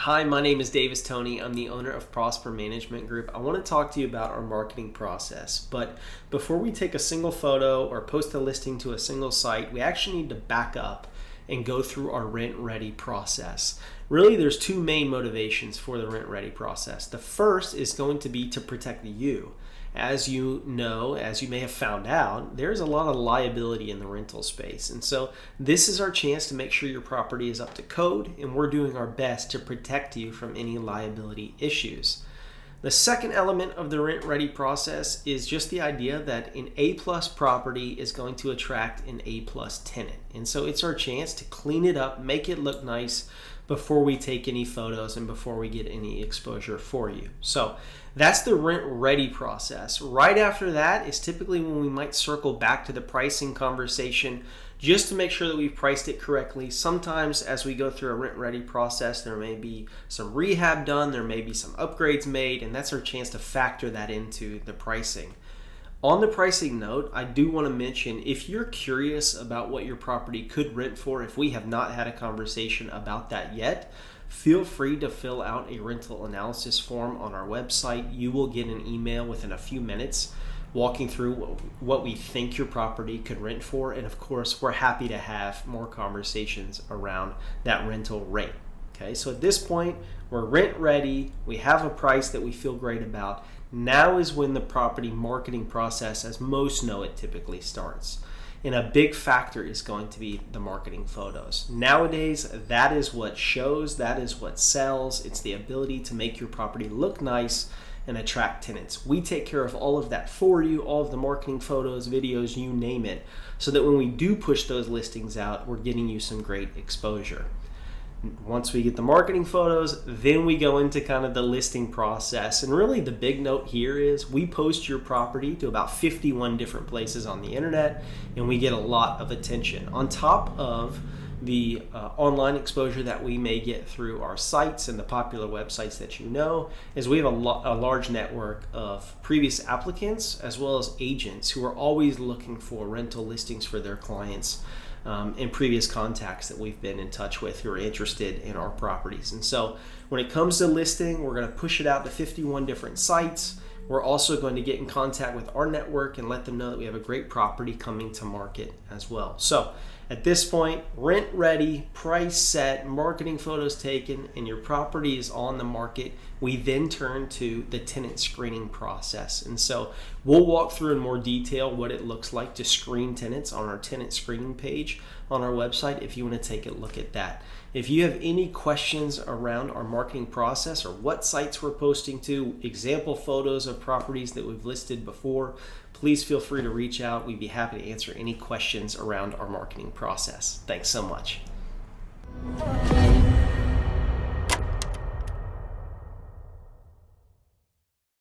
Hi, my name is Davis Tony. I'm the owner of Prosper Management Group. I want to talk to you about our marketing process. But before we take a single photo or post a listing to a single site, we actually need to back up and go through our rent ready process. Really, there's two main motivations for the rent ready process. The first is going to be to protect you. As you know, as you may have found out, there's a lot of liability in the rental space. And so this is our chance to make sure your property is up to code, and we're doing our best to protect you from any liability issues. The second element of the rent ready process is just the idea that an A-plus property is going to attract an A-plus tenant. And so it's our chance to clean it up, make it look nice before we take any photos and before we get any exposure for you. So that's the rent ready process. Right after that is typically when we might circle back to the pricing conversation just to make sure that we've priced it correctly. Sometimes as we go through a rent ready process, there may be some rehab done, there may be some upgrades made, and that's our chance to factor that into the pricing. On the pricing note, I do want to mention, if you're curious about what your property could rent for, if we have not had a conversation about that yet, feel free to fill out a rental analysis form on our website. You will get an email within a few minutes walking through what we think your property could rent for. And of course, we're happy to have more conversations around that rental rate. Okay, so at this point, we're rent ready. We have a price that we feel great about. Now is when the property marketing process, as most know it, typically starts. And a big factor is going to be the marketing photos. Nowadays, that is what shows, that is what sells. It's the ability to make your property look nice and attract tenants. We take care of all of that for you, all of the marketing photos, videos, you name it, so that when we do push those listings out, we're getting you some great exposure. Once we get the marketing photos, then we go into kind of the listing process. And really the big note here is we post your property to about 51 different places on the internet, and we get a lot of attention. On top of the online exposure that we may get through our sites and the popular websites that you know, is we have a large network of previous applicants as well as agents who are always looking for rental listings for their clients. And previous contacts that we've been in touch with who are interested in our properties. And so when it comes to listing, we're going to push it out to 51 different sites. We're also going to get in contact with our network and let them know that we have a great property coming to market as well. So at this point, rent ready, price set, marketing photos taken, and your property is on the market. We then turn to the tenant screening process. And so we'll walk through in more detail what it looks like to screen tenants on our tenant screening page on our website if you want to take a look at that. If you have any questions around our marketing process or what sites we're posting to, example photos of properties that we've listed before, please feel free to reach out. We'd be happy to answer any questions around our marketing process. Thanks so much.